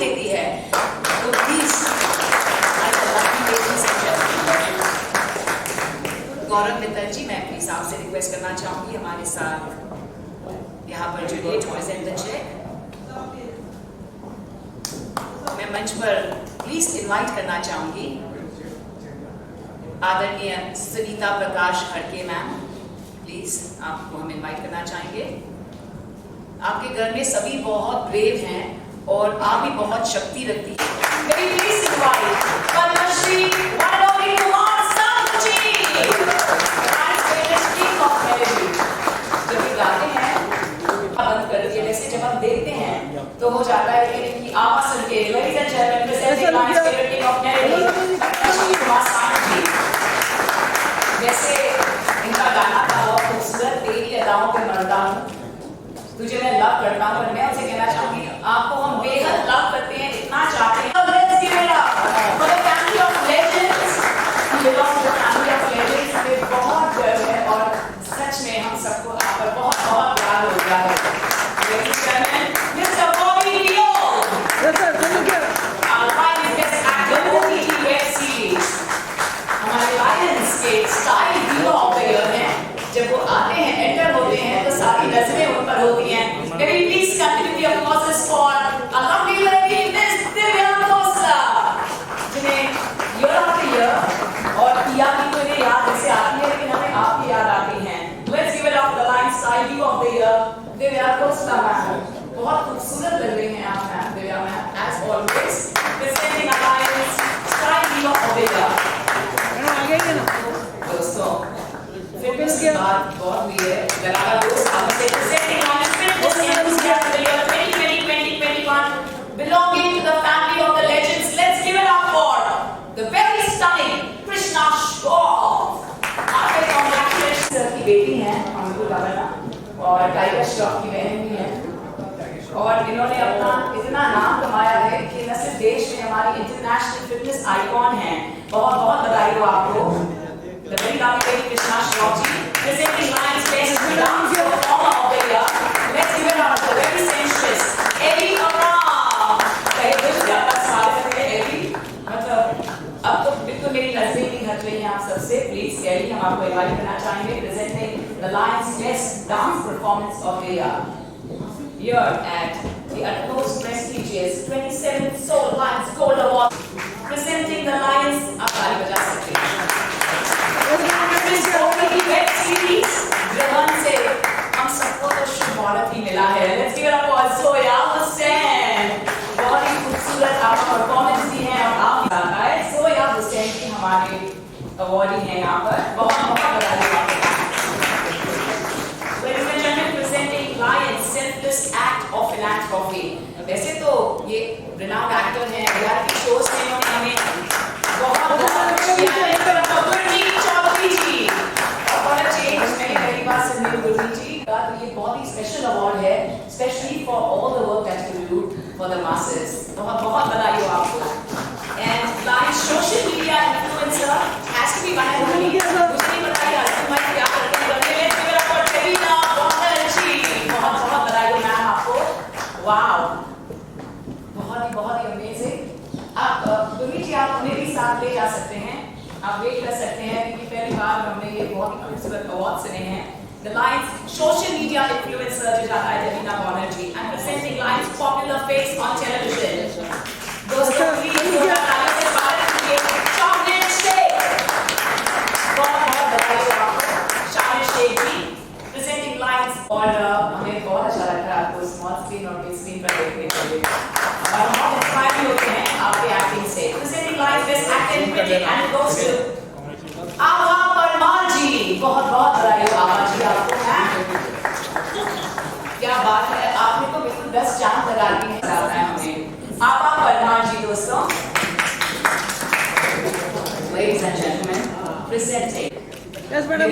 देती है। तो प्लीज गौरव मित्तल जी, मैं प्लीज आपसे रिक्वेस्ट करना चाहूंगी हमारे साथ यहाँ पर जुड़िए टू प्रेजेंट द चेक। मैं मंच पर प्लीज इनवाइट करना चाहूंगी आदरणीय सुनीता प्रकाश खड़के मैम, प्लीज आपको हम इनवाइट करना चाहेंगे। आपके घर में सभी बहुत ब्रेव हैं और आप भी बहुत शक्ति रखती है। प्लीज इनवाइट पद्मश्री वनडोली कुमार साहब जी। जब ये गाते हैं बंद कर दिए, जैसे जब हम देखते हैं तो हो जाता है कि इनकी आवाज सुन के ladies and gentleman presenting Lions favourite king of melody Padmashri Kumar साहब जी। जैसे इनका गाना था बहुत खूबसूरत, तेरी अदाओं पे मरता हूँ, तुझे मैं लव करता हूँ, पर मैं उसे कहना चाहूंगी आपको हम बेहद लव करते हैं, इतना चाहते हैं। Let's give it up for the family of legends. We belong to the family of legends. हमें बहुत गर्व है और सच में हम सबको आप पर बहुत बहुत प्यार हो गया है। Ladies and gentlemen, Mr. Bobby Deol. Yes sir, thank you. Our Lions Best Actor OTT Web Series. हमारे Lions के style hero of the year हैं। जब वो आते हैं, एंटर होते हैं, तो सारी नजरें उन पर होती हैं। Can we please continue the applause for a lovely lady, Miss Divya Khosla, जिन्हें year after year और किया की तो इन्हें याद ऐसे आती है, लेकिन हमें आपकी याद आती हैं। Let's give it up the Lions Style Hero of the Year, Divya Khosla ma'am. बहुत खूबसूरत लग रही हैं आप ma'am, Divya ma'am, as always, presenting a Lions Style Hero of the Year। दोस्तों, फिटनेस की बात बहुत हुई है, लगातार दोस्त आपसे presenting Lions Fitness Enthusiast of the Year 2020-2021, belonging to the family of the legends. Let's give it up for the very stunning Krishna Shroff। आपके congratulations सर की बेटी हैं अमृता कावला और टाइगर श्रॉफ की बहन भी हैं और इन्होंने अपना इतना नाम कमाया है कि न सिर्फ देश में हमारी इंटरनेशनल फिटनेस आइकॉन हैं। बहुत बहुत बधाई हो आपको। The very lovely lady Krishna Shroff ji, presenting Lions Best Dance Performer of the Year. Let's give it up to the very sensuous Ellie Aram। कहे दिल से आपका स्वागत है एली। मतलब अब तो बिल्कुल मेरी नजरें नहीं हट रही हैं आप सबसे। प्लीज एली, हम आपको इनवाइट करना चाहेंगे presenting the Lions Best Dance Performance of the Year here at the utmost prestigious 27th Soul Lions Gold Award, presenting the Lions। आप ताली बजा सकते हैं। वेब सीरीज जवान से हम सबको तो शुभ मुबारक ही मिला है। Let's give it up for सोया हुसैन। बहुत ही खूबसूरत आपका परफॉर्मेंस भी है और आप जाता है सोया हुसैन की हमारे अवार्डी हैं यहाँ पर। बहुत बहुत बधाई आपको। Ladies and gentlemen, presenting Lions Selfless Act of Philanthropy। वैसे तो ये renowned actor हैं, रियलिटी शोज में इन्होंने हमें बहुत बहुत कुछ किया है। ये बहुत ही स्पेशल अवार्ड है, specially for all the work that you do for the masses. बहुत बहुत बधाई हो आपको। And Lions social media influencer has to be one and only. मुझे नहीं बताइए आज मैं क्या करते हैं। Let's give it up for Terina Bondarchi. बहुत बहुत बधाई हो मैम आपको। वाओ, बहुत ही अमेजिंग। आप दुर्गी जी, आप उन्हें भी साथ ले जा सकते हैं। आप वेट कर सकते हैं क्योंकि पहली बार हमने ये बहुत ही खूबसूरत अवार्ड सुने हैं। The Lions social media influencer जो जाता है टेरिना बॉन्डरची, and presenting Lions popular face on television। दोस्तों प्लीज थोड़ा ताली से स्वागत कीजिए शामिर शेख। बहुत बहुत बधाई हो आपको शामिर शेख जी, presenting Lions। और हमें बहुत अच्छा लग रहा है आपको स्मॉल स्क्रीन और बिग स्क्रीन पर देखने के लिए और बहुत इंस्पायर भी होते हैं आपकी एक्टिंग से। Presenting Lions Best Actor in Cricket and it goes to आभा परमार जी। बहुत बहुत बधाई हो आभा जी आपको। क्या बात है, आपने तो बिल्कुल 10 चांद लगा दी है हमें। आभा परमार जी दोस्तों। Ladies and gentlemen, presenting yes madam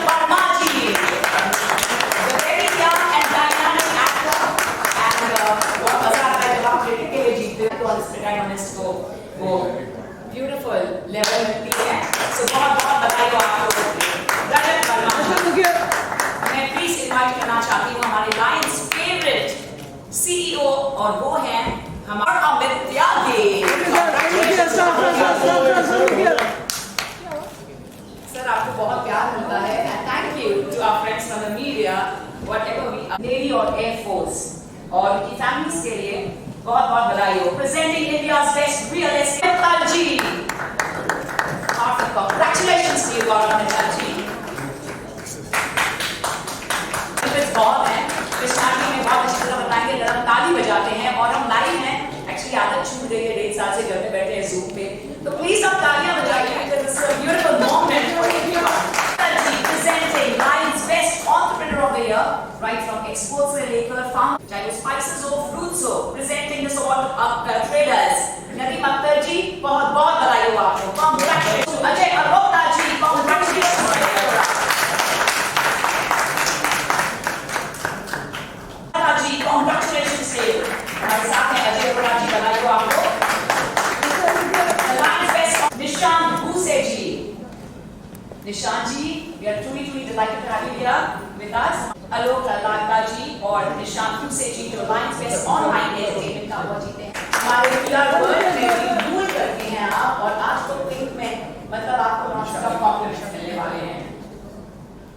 Parmar ji, the very young and dynamic actor and बहुत मजा आता है जब आप क्रिकेट के लिए जीतते हो तो इस प्रोटैगनिस्ट को वो ब्यूटीफुल लेवल मिलती है। सो बहुत बहुत बधाई हो आपको रजत वर्मा। मैं प्लीज इनवाइट करना चाहती हूँ हमारे लायंस फेवरेट CEO और वो हैं हमारा अमित्या देव। सर आपको बहुत प्यार मिलता है and thank you to our friends from the media whatever we are Navy और Air Force और उनकी families के लिए बहुत बहुत बधाई हो। Presenting India's best real estate ji. Congratulations to you Gaurav जी। बहुत है कृष्णाजी में बहुत अच्छी तरह बताएंगे, जरा ताली बजाते हैं और हम लाइव हैं। एक्चुअली आदत छूट गई है 1.5 साल से घर में बैठे हैं जूम पे, तो प्लीज आप तालियां बजाइए because it's a beautiful moment for India. Presenting Lions Best Entrepreneur of the Year, right from exports से लेकर farm, चाहे वो spices हो, fruits हो, presenting this award to traders. Nadeem Akhtar जी बहुत बहुत बधाई हो आपको। Congratulations Ajay Arora ji, congratulations। Congratulations to you. हमारे साथ हैं अजय अरोड़ा जी, बधाई हो आपको। Lions Best निशांत भूसे जी। निशांत जी, we are truly delighted to have you here with us. आलोक लालका जी और निशांत भूसे जी जो Lions Best ऑनलाइन एंटरटेनमेंट का अवार्ड जीते हैं। हमारे PR वर्ल्ड में रूल करते हैं आप, और आज तो पिंक में मतलब आपको नॉनस्टॉप कॉम्प्लीमेंट मिलने वाले हैं।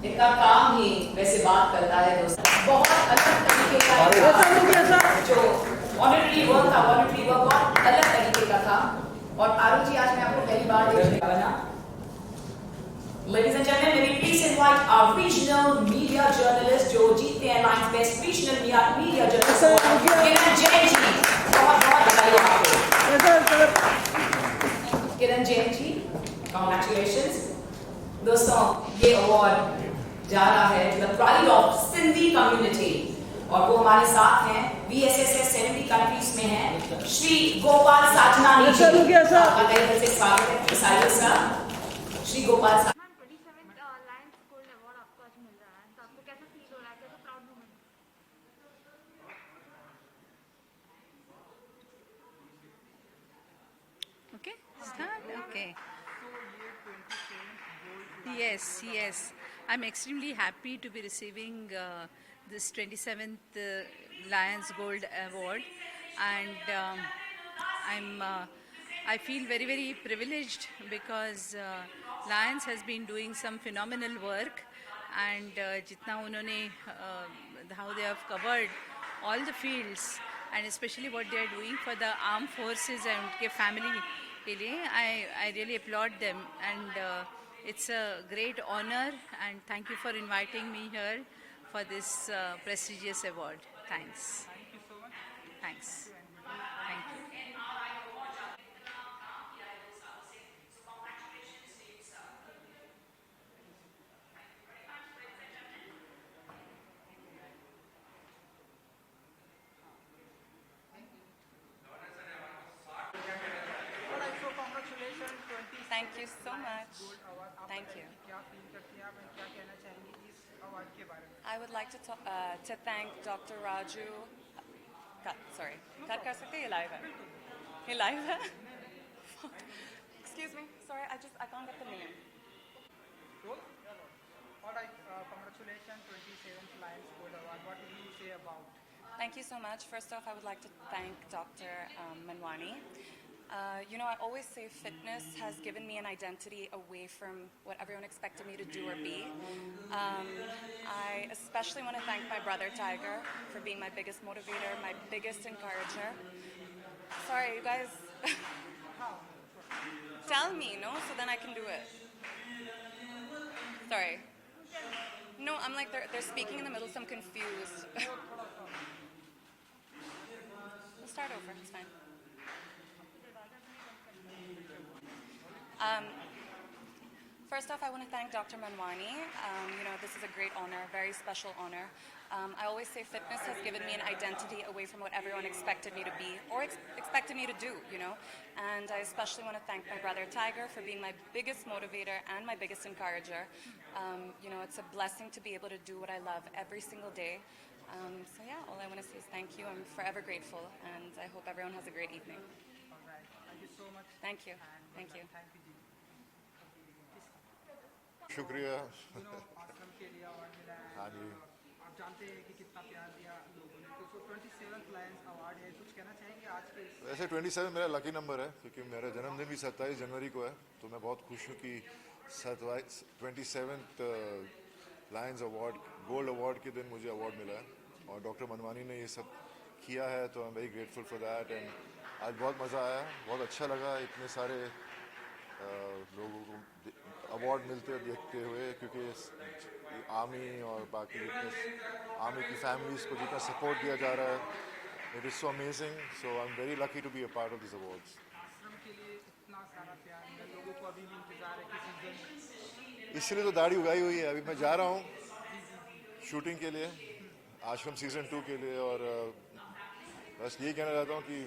इनका काम ही वैसे बात करता है दोस्तों, बहुत अलग तरीके का जो ऑनररी वर्क था, ऑनररी वर्क बहुत अलग तरीके का था। और आरुष जी आज मैं आपको पहली बार देख रहा ना। Ladies and gentlemen, may we please invite our regional media journalist जो जीतते हैं Lions Best Regional Media Journalist किरण जैन जी, बहुत बहुत बधाई हो आपको। किरण जैन जी, congratulations। दोस्तों ये अवार्ड जा रहा है to the pride of Sindhi community और वो हमारे साथ हैं VSSS 70 countries में हैं श्री गोपाल साजनानी जी। आपका तहे दिल से स्वागत है Sahil sahab. Shri Gopal Sajnani. 27th Lions gold award आपको आज मिल रहा है, तो आपको कैसा फील हो रहा है, कैसा proud moment? Okay, start. Okay. Yes. I'm extremely happy to be receiving this 27th Lions Gold Award, and I feel very privileged because Lions has been doing some phenomenal work, and jitna unhone how they have covered all the fields, and especially what they are doing for the armed forces and unke family ke liye, I really applaud them, and it's a great honor, and thank you for inviting me here for this prestigious award. Thanks. Thank you so much. Thanks. Thank you. So congratulations 27 Thank you so much. Gold award. आप Thank बताइए you. कि क्या feel करती हैं आप और क्या कहना चाहेंगी इस अवार्ड के बारे में? I would like to thank Dr. Raju. Sorry, cut kar sakte? Ye live hai. Ye live hai. Excuse me. Sorry, I can't get the name. Roll. All right. Congratulations 27th Lions Gold Award. What will you say about? Thank you so much. First off, I would like to thank Dr. Manwani. I always say fitness has given me an identity away from what everyone expected me to do or be. I especially want to thank my brother Tiger for being my biggest motivator, my biggest encourager. Sorry, you guys. Tell me, no? So then I can do it. Sorry. No, I'm like, they're speaking in the middle, so I'm confused. We'll start over, it's fine. First off, I want to thank Dr. Manwani. This is a great honor, a very special honor. I always say fitness has given me an identity away from what everyone expected me to be or expected me to do, And I especially want to thank my brother Tiger for being my biggest motivator and my biggest encourager. It's a blessing to be able to do what I love every single day. All I want to say is thank you. I'm forever grateful, and I hope everyone has a great evening. All right. Thank you so much. Thank you. And Thank you. Thank you, जी. शुक्रिया। आश्रम के लिए award मिला है। हाँ जी। आप जानते हैं कि कितना प्यार दिया लोगों ने, तो सो 27th लायंस अवार्ड है, कुछ कहना चाहेंगे आज के इस वैसे 27 मेरा लकी नंबर है क्योंकि मेरा जन्मदिन भी 27 जनवरी को है, तो मैं बहुत खुश हूँ कि 27th Lions award gold award के दिन मुझे अवार्ड मिला है और डॉक्टर मनवानी ने ये सब किया है, तो आई am very grateful for that. And आज बहुत मज़ा आया, बहुत अच्छा लगा इतने सारे लोगों को अवार्ड मिलते देखते हुए, क्योंकि आर्मी और बाकी आर्मी की फैमिलीज़ को जितना सपोर्ट दिया जा रहा है, it is so amazing. So I am very lucky to be a part of this awards. Aashram के लिए इतना सारा प्यार है, लोगों को अभी भी इंतजार है कि सीजन इसलिए तो दाढ़ी उगाई हुई है। अभी मैं जा रहा हूँ शूटिंग के लिए, आश्रम सीज़न 2 के लिए, और बस यही कहना चाहता हूँ कि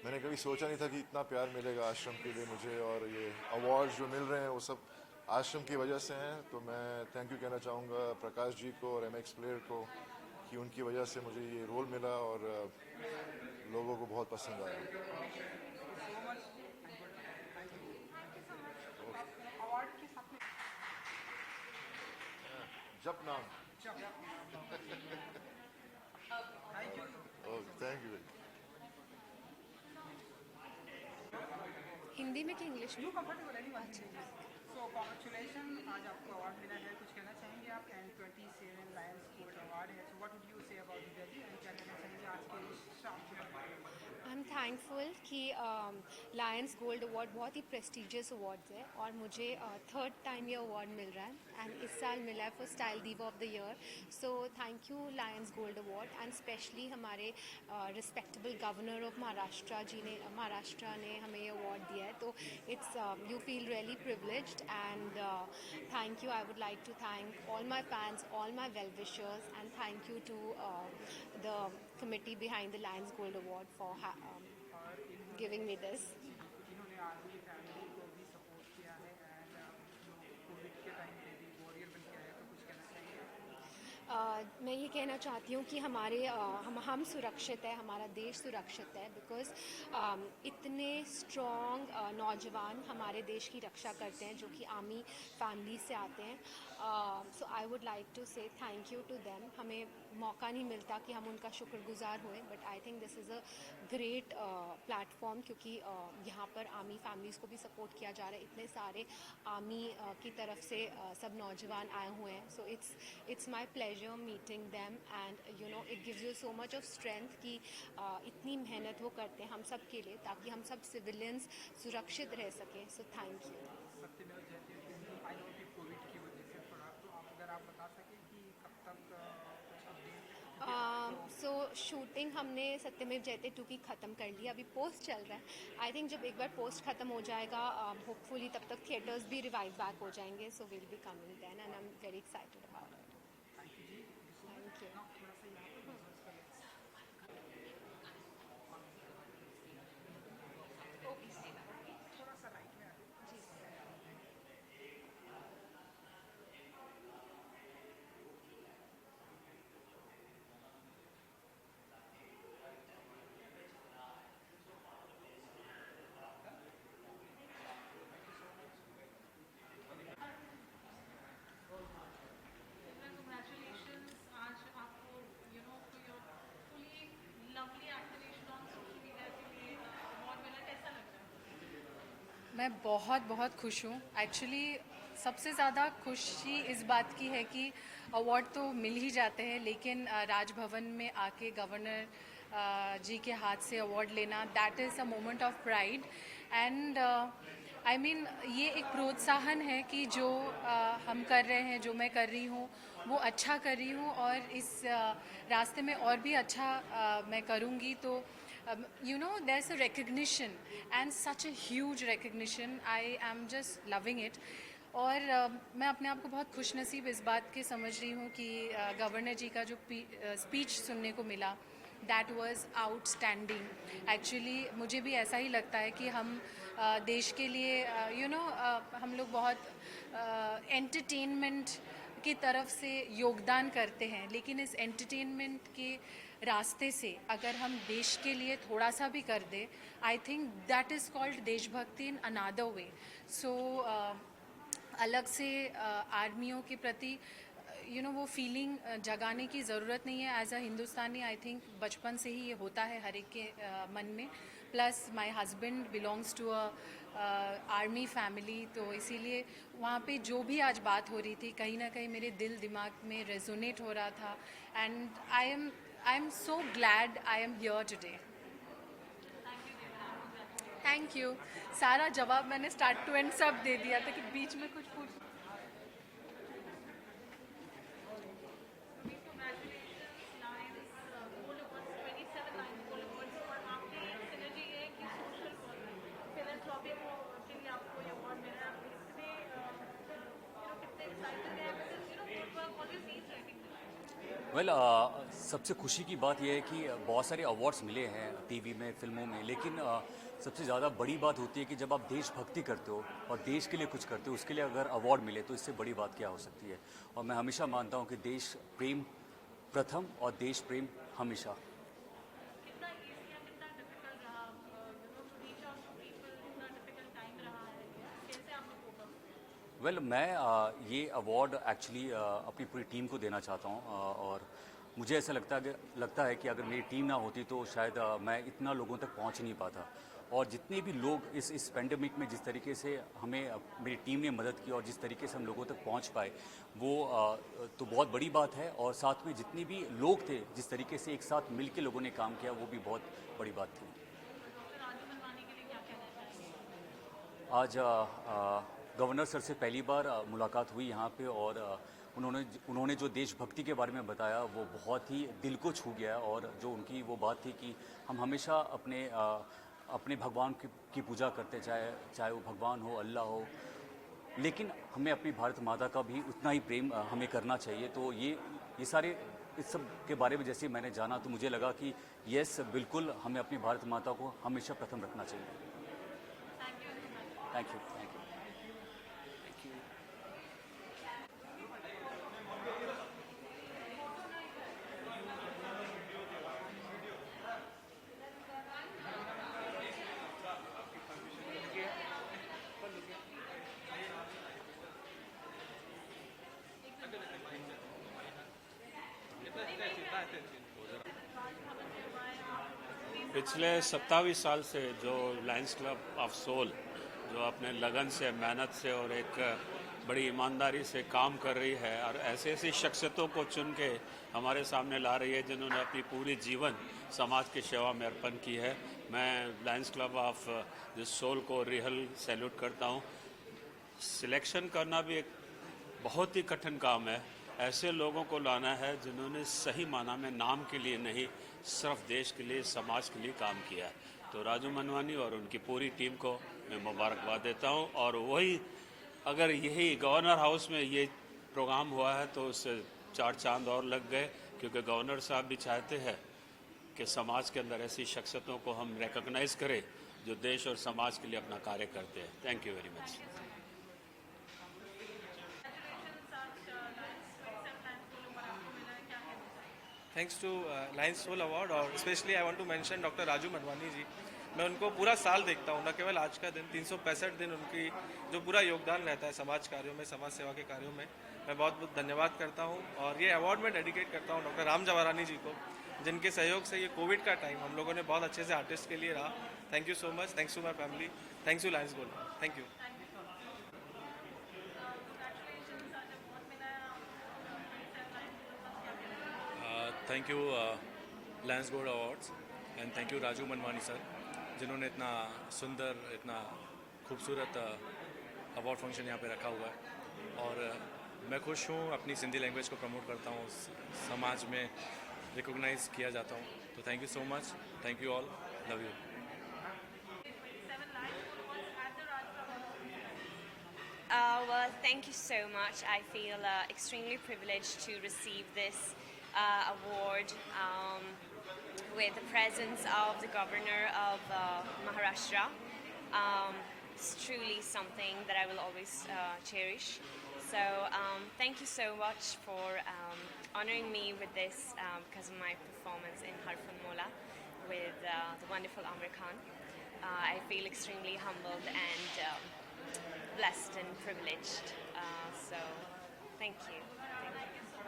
मैंने कभी सोचा नहीं था कि इतना प्यार मिलेगा आश्रम के लिए मुझे, और ये अवार्ड्स जो मिल रहे हैं वो सब आश्रम की वजह से हैं। तो मैं थैंक यू कहना चाहूँगा प्रकाश जी को और MX प्लेयर को कि उनकी वजह से मुझे ये रोल मिला और लोगों को बहुत पसंद आया। अवार्ड के साथ में जप नाम। Thank you. Thank you. Hindi में कि इंग्लिश में? कंफर्टेबल है नहीं। सो कॉन्ग्रेचुलेशन, आज आपको अवार्ड मिला है, कुछ कहना चाहेंगे आप? एंड 27 लायंस गोल्ड अवार्ड है, so what would you say about the जज एंड क्या कहना चाहेंगे आज के इस शाम के बारे में? आई एम थैंकफुल कि लायंस गोल्ड अवार्ड बहुत ही प्रेस्टिजियस अवार्ड्स है और मुझे थर्ड टाइम ये अवार्ड मिल रहा है एंड इस साल मिला है for style diva of the year. So thank you Lions gold award and specially हमारे रिस्पेक्टेबल गवर्नर ऑफ महाराष्ट्र ने हमें ये अवार्ड दिया है, तो it's you feel really privileged and thank you. I would like to thank all my fans, all my well wishers and thank you to the committee behind the Lions Gold Award for giving me this. इन्होंने army family को भी support किया है and Covid के time पे भी warrior बन के आया, तो कुछ कहना चाहिए? मैं ये कहना चाहती हूँ कि हमारे हम सुरक्षित है, हमारा देश सुरक्षित है बिकॉज़ इतने स्ट्रॉन्ग नौजवान हमारे देश की रक्षा करते हैं जो कि आर्मी फैमिली से आते हैं। सो आई वुड लाइक टू से थैंक यू टू देम। हमें मौका नहीं मिलता कि हम उनका शुक्रगुजार हों, but I think this is a great platform क्योंकि यहाँ पर आर्मी फैमिलीज़ को भी सपोर्ट किया जा रहा है। इतने सारे आर्मी की तरफ से सब नौजवान आए हुए हैं, so it's my pleasure meeting them and you know it gives you so much of strength कि इतनी मेहनत वो करते हैं हम सब के लिए ताकि हम सब सिविलियंस सुरक्षित रह सकें। सो थैंक यू। सत्यमेव जयते आई नो कि कोविड की वजह से थोड़ा, तो अगर आप बता सकें कि कब तक कुछ अपडेट? सो शूटिंग हमने सत्यमेव जयते 2 की ख़त्म कर ली, अभी पोस्ट चल रहा है। आई थिंक जब एक बार पोस्ट ख़त्म हो जाएगा होपफुली तब तक थिएटर्स भी रिवाइव बैक हो जाएंगे, so will be coming then and I am very excited about it. Thank you जी। Thank you. थोड़ा सा यहाँ पर महसूस कर लें। थोड़ा सा राइट में आ जाओ। Congratulations, आज आपको you know for your fully lovely activation on social media के लिए award मिला, कैसा लग रहा है? मैं बहुत बहुत खुश हूँ। एक्चुअली सबसे ज़्यादा खुशी इस बात की है कि अवार्ड तो मिल ही जाते हैं, लेकिन राजभवन में आके गवर्नर जी के हाथ से अवार्ड लेना, that is a moment of pride and I mean ये एक प्रोत्साहन है कि जो हम कर रहे हैं, जो मैं कर रही हूँ वो अच्छा कर रही हूँ और इस रास्ते में और भी अच्छा मैं करूँगी। तो you know there's a recognition and such a huge recognition. I am just loving it. और मैं अपने आप को बहुत खुश नसीब इस बात के समझ रही हूँ कि गवर्नर जी का जो स्पीच सुनने को मिला, दैट वाज आउटस्टैंडिंग। एक्चुअली मुझे भी ऐसा ही लगता है कि हम देश के लिए यू नो हम लोग बहुत एंटरटेनमेंट की तरफ से योगदान करते हैं, लेकिन इस एंटरटेनमेंट के रास्ते से अगर हम देश के लिए थोड़ा सा भी कर दे, I think that is called देशभक्ति इन अनदर वे। सो अलग से आर्मियों के प्रति वो फीलिंग जगाने की ज़रूरत नहीं है. As a Hindustani I think बचपन से ही ये होता है हर एक के मन में. Plus my husband belongs to a army family, तो इसीलिए वहाँ पे जो भी आज बात हो रही थी कहीं ना कहीं मेरे दिल दिमाग में रेजोनेट हो रहा था. And I am so glad I am here today. Thank you. सारा जवाब मैंने स्टार्ट टू एंड सब दे दिया था कि बीच में कुछ पूछ. Congratulations, Lions Gold Awards, 27 Lions Gold Awards. और आपकी synergy है कि social philanthropy के लिए आपको ये award मिला है. आप कितने excited हैं because good work always needs recognition. Well सबसे खुशी की बात यह है कि बहुत सारे अवार्ड्स मिले हैं टीवी में, फिल्मों में, लेकिन सबसे ज़्यादा बड़ी बात होती है कि जब आप देशभक्ति करते हो और देश के लिए कुछ करते हो, उसके लिए अगर अवार्ड मिले तो इससे बड़ी बात क्या हो सकती है. और मैं हमेशा मानता हूँ कि देश प्रेम प्रथम और देश प्रेम हमेशा. कितना easy है, कितना difficult रहा, to reach out to people, कितना difficult time रहा है, कैसे आपने cope up किया? वेल मैं ये अवार्ड एक्चुअली अपनी पूरी टीम को देना चाहता हूँ. और मुझे ऐसा लगता है कि अगर मेरी टीम ना होती तो शायद मैं इतना लोगों तक पहुँच नहीं पाता. और जितने भी लोग इस पेंडेमिक में जिस तरीके से हमें मेरी टीम ने मदद की और जिस तरीके से हम लोगों तक पहुंच पाए, वो तो बहुत बड़ी बात है. और साथ में जितने भी लोग थे, जिस तरीके से एक साथ मिल के लोगों ने काम किया, वो भी बहुत बड़ी बात थी. डॉक्टर राजू मनवानी के लिए क्या कहना चाहेंगे? आज गवर्नर सर से पहली बार मुलाकात हुई यहाँ पे, और उन्होंने जो देशभक्ति के बारे में बताया वो बहुत ही दिल को छू गया. और जो उनकी वो बात थी कि हम हमेशा अपने भगवान की पूजा करते, चाहे वो भगवान हो, अल्लाह हो, लेकिन हमें अपनी भारत माता का भी उतना ही प्रेम हमें करना चाहिए. तो ये सारे इस सब के बारे में जैसे मैंने जाना तो मुझे लगा कि यस, बिल्कुल हमें अपनी भारत माता को हमेशा प्रथम रखना चाहिए. Thank you. पिछले 27 साल से जो लायंस क्लब ऑफ सोल जो अपने लगन से, मेहनत से और एक बड़ी ईमानदारी से काम कर रही है, और ऐसी शख्सियतों को चुन के हमारे सामने ला रही है जिन्होंने अपनी पूरी जीवन समाज की सेवा में अर्पण की है. मैं लायंस क्लब ऑफ सोल को रियल सैल्यूट करता हूँ. सिलेक्शन करना भी एक बहुत ही कठिन काम है. ऐसे लोगों को लाना है जिन्होंने सही माना में नाम के लिए नहीं, सिर्फ देश के लिए, समाज के लिए काम किया है. तो राजू मनवानी और उनकी पूरी टीम को मैं मुबारकबाद देता हूं. और वही अगर यही गवर्नर हाउस में ये प्रोग्राम हुआ है तो उससे 4 चांद और लग गए, क्योंकि गवर्नर साहब भी चाहते हैं कि समाज के अंदर ऐसी शख्सियतों को हम रिकॉग्नाइज करें जो देश और समाज के लिए अपना कार्य करते हैं. Thank you very much. Thanks to Lions soul award. और specially I want to mention doctor Raju Manwani ji. मैं उनको पूरा साल देखता हूँ, न केवल आज का दिन, 365 दिन उनकी जो पूरा योगदान रहता है समाज कार्यों में, समाज सेवा के कार्यों में. मैं बहुत बहुत धन्यवाद करता हूँ. और ये अवार्ड मैं डेडिकेट करता हूँ डॉक्टर राम जवारानी जी को, जिनके सहयोग से ये कोविड का टाइम हम लोगों ने बहुत अच्छे से आर्टिस्ट के लिए रहा. Thank you so much. Thanks to my family. Thanks to Lions Gold. Thank you. Thank you Lions Gold awards and thank you Raju Manwani sir, जिन्होंने इतना सुंदर, इतना खूबसूरत अवार्ड फंक्शन यहाँ पे रखा हुआ है. और मैं खुश हूँ, अपनी सिंधी लैंग्वेज को प्रमोट करता हूँ, समाज में रिकॉग्नाइज किया जाता हूँ. तो thank you so much. Thank you all. Love you. Well, thank you so much. I feel extremely privileged to receive this award with the presence of the governor of Maharashtra. It's truly something that I will always cherish. So thank you so much for honoring me with this because of my performance in Harfan Mola with the wonderful Amir Khan. I feel extremely humbled and blessed and privileged. So thank you. Thank you.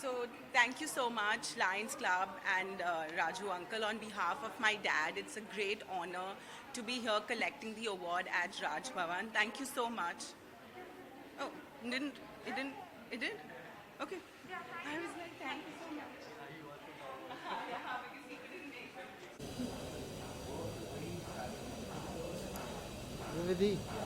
So thank you so much, Lions Club and Raju uncle, on behalf of my dad. It's a great honor to be here collecting the award at Raj Bhavan. Thank you so much. Oh, it didn't? Okay. I was like, thank you so much. Vidhi